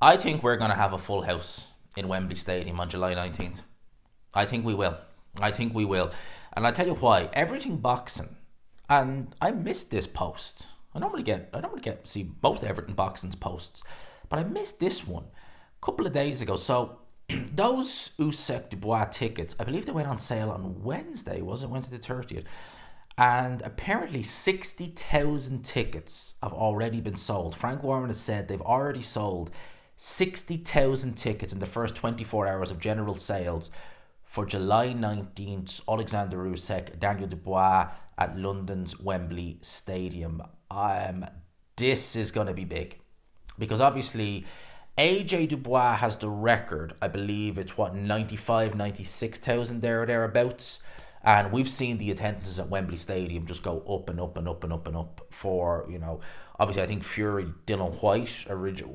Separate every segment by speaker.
Speaker 1: I think we're going to have a full house in Wembley Stadium on July 19th. I think we will. I think we will. And I'll tell you why. Everything boxing. And I missed this post. I don't really get see most Everton boxing's posts, but I missed this one a couple of days ago. So those Usyk Dubois tickets, I believe they went on sale on Wednesday, was it? Wednesday the 30th. And apparently 60,000 tickets have already been sold. Frank Warren has said they've already sold 60,000 tickets in the first 24 hours of general sales for July 19th, Oleksandr Usyk, Daniel Dubois at London's Wembley Stadium. This is going to be big because obviously AJ Dubois has the record. I believe it's 95, 96,000 there or thereabouts. And we've seen the attendances at Wembley Stadium just go up and up and up and up and up for, obviously I think Fury, Dylan White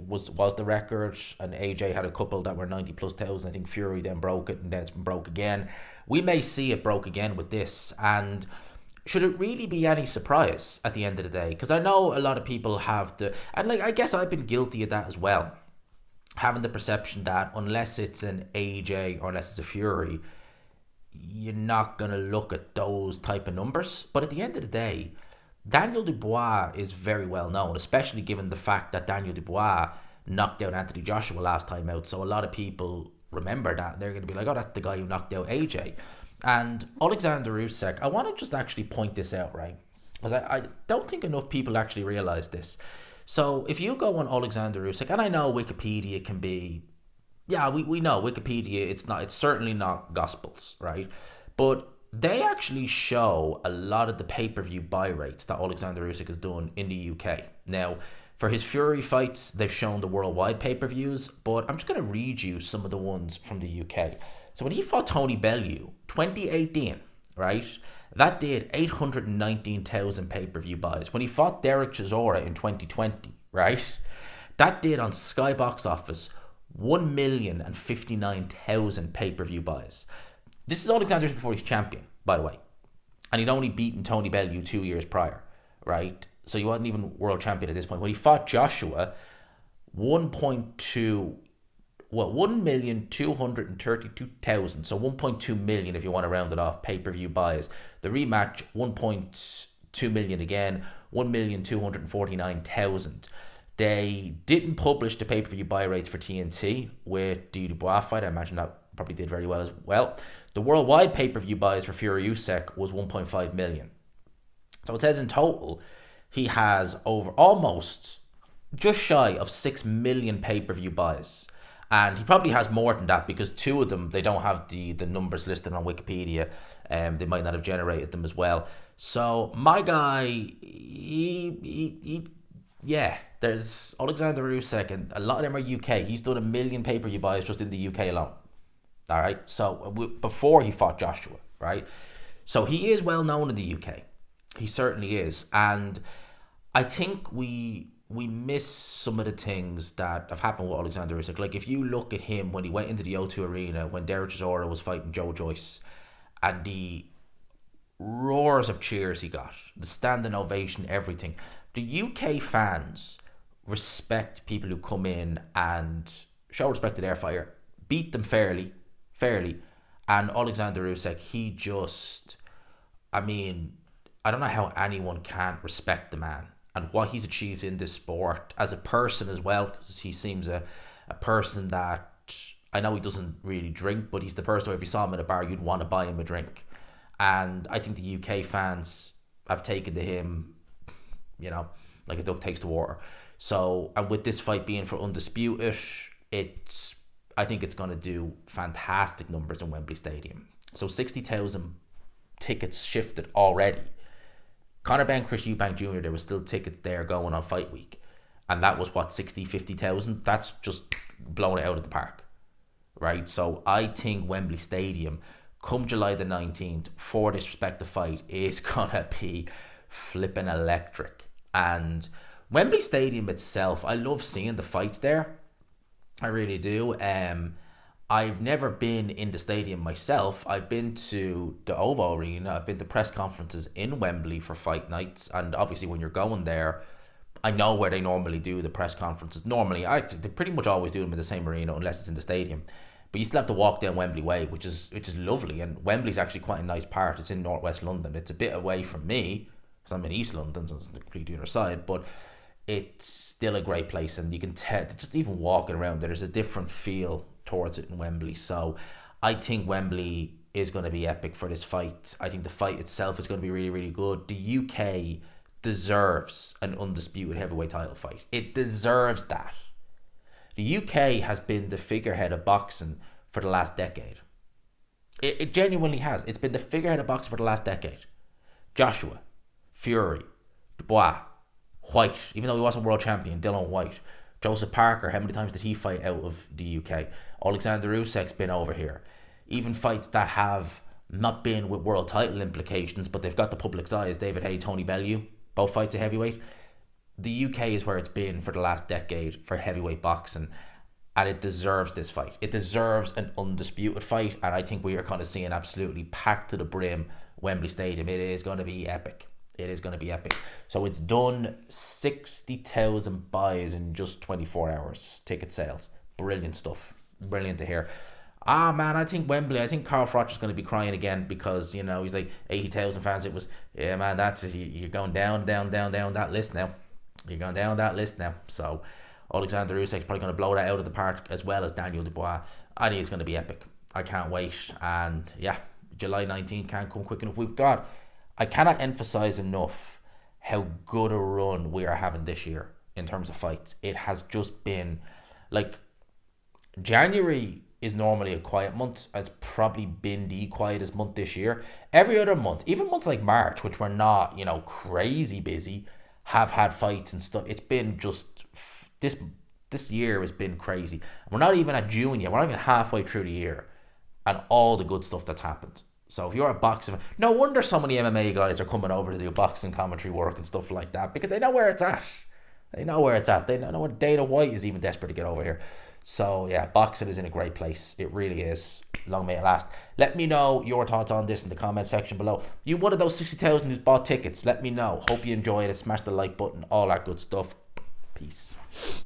Speaker 1: was the record, and AJ had a couple that were 90 plus thousand. I think Fury then broke it, and then it's been broke again. We may see it broke again with this, and should it really be any surprise at the end of the day? Because I know a lot of people have and I guess I've been guilty of that as well, having the perception that unless it's an AJ or unless it's a Fury, you're not going to look at those type of numbers. But at the end of the day, Daniel Dubois is very well known, especially given the fact that Daniel Dubois knocked out Anthony Joshua last time out. So a lot of people remember that. They're going to be like, oh, that's the guy who knocked out AJ. And Oleksandr Usyk, I want to just actually point this out, right? Because I don't think enough people actually realize this. So if you go on Oleksandr Usyk, and I know Wikipedia can be, yeah, we know Wikipedia, it's certainly not Gospels, right? But they actually show a lot of the pay-per-view buy rates that Oleksandr Usyk has done in the UK. Now, for his Fury fights, they've shown the worldwide pay-per-views, but I'm just going to read you some of the ones from the UK. So when he fought Tony Bellew, 2018, right, that did 819,000 pay-per-view buys. When he fought Derek Chisora in 2020, right, that did on Sky Box Office 1,059,000 pay-per-view buys. This is Alexander before he's champion, by the way. And he'd only beaten Tony Bellew 2 years prior, right? So he wasn't even world champion at this point. When he fought Joshua, 1,232,000. So 1.2 million if you want to round it off, pay-per-view buys. The rematch, 1.2 million again, 1,249,000. They didn't publish the pay-per-view buy rates for TNT with the Dubois fight. I imagine that probably did very well as well. The worldwide pay-per-view buys for Fury Usyk was 1.5 million. So it says in total, he has over almost just shy of 6 million pay-per-view buys. And he probably has more than that because two of them, they don't have the numbers listed on Wikipedia. They might not have generated them as well. So my guy, yeah, there's Oleksandr Usyk, and a lot of them are UK. He's done 1 million pay-per-view buys just in the UK alone. All right, so before he fought Joshua, right? So he is well known in the UK. He certainly is, and I think we miss some of the things that have happened with Oleksandr Usyk. Like if you look at him when he went into the O2 Arena when Derek Chisora was fighting Joe Joyce, and the roars of cheers he got, the standing ovation, everything. The UK fans respect people who come in and show respect to their fighter, beat them fairly, and Oleksandr Usyk, he just, I don't know how anyone can't respect the man and what he's achieved in this sport as a person as well, because he seems a person that, I know he doesn't really drink, but he's the person who if you saw him at a bar, you'd want to buy him a drink. And I think the UK fans have taken to him, like a duck takes to water. So, and with this fight being for undisputed, I think it's going to do fantastic numbers in Wembley Stadium. So 60,000 tickets shifted already. Conor Benn, Chris Eubank Jr., there was still tickets there going on fight week. And that was 50,000? That's just blowing it out of the park. Right? So I think Wembley Stadium, come July the 19th, for this respective fight, is going to be flipping electric. And Wembley Stadium itself, I love seeing the fights there. I really do. I've never been in the stadium myself. I've been to the OVO Arena. I've been to press conferences in Wembley for fight nights. And obviously when you're going there, I know where they normally do the press conferences. Normally, they pretty much always do them in the same arena unless it's in the stadium. But you still have to walk down Wembley Way, which is lovely. And Wembley's actually quite a nice part. It's in northwest London. It's a bit away from me because I'm in East London, so it's the completely other side. But it's still a great place, and you can tell just even walking around there's a different feel towards it in Wembley. So I think Wembley is going to be epic for this fight. I think the fight itself is going to be really, really good. The UK deserves an undisputed heavyweight title fight. It deserves that. The UK has been the figurehead of boxing for the last decade. It genuinely has. It's been the figurehead of boxing for the last decade. Joshua, Fury, Dubois, White, even though he wasn't world champion, Dylan White. Joseph Parker, how many times did he fight out of the UK? Oleksandr Usyk's been over here. Even fights that have not been with world title implications, but they've got the public's eyes. David Haye, Tony Bellew, both fights at heavyweight. The UK is where it's been for the last decade for heavyweight boxing, and it deserves this fight. It deserves an undisputed fight, and I think we are kind of seeing absolutely packed to the brim Wembley Stadium. It is going to be epic. It is going to be epic. So it's done 60,000 buys in just 24 hours. Ticket sales. Brilliant stuff. Brilliant to hear. Man, I think Wembley, I think Carl Froch is going to be crying again because, he's like 80,000 fans. It was, yeah, man, you're going down that list now. You're going down that list now. So Oleksandr Usyk is probably going to blow that out of the park as well as Daniel Dubois. I think it's going to be epic. I can't wait. And yeah, July 19th can't come quick enough. I cannot emphasize enough how good a run we are having this year in terms of fights. It has just been like January is normally a quiet month. It's probably been the quietest month this year. Every other month, even months like March, which were not, crazy busy, have had fights and stuff. It's been just this year has been crazy. We're not even at June yet. We're not even halfway through the year, and all the good stuff that's happened. So if you're a boxing, no wonder so many MMA guys are coming over to do boxing commentary work and stuff like that because they know where it's at. They know what Dana White is even desperate to get over here. So yeah, boxing is in a great place. It really is. Long may it last. Let me know your thoughts on this in the comment section below. You one of those 60,000 who's bought tickets. Let me know. Hope you enjoyed it. Smash the like button. All that good stuff. Peace.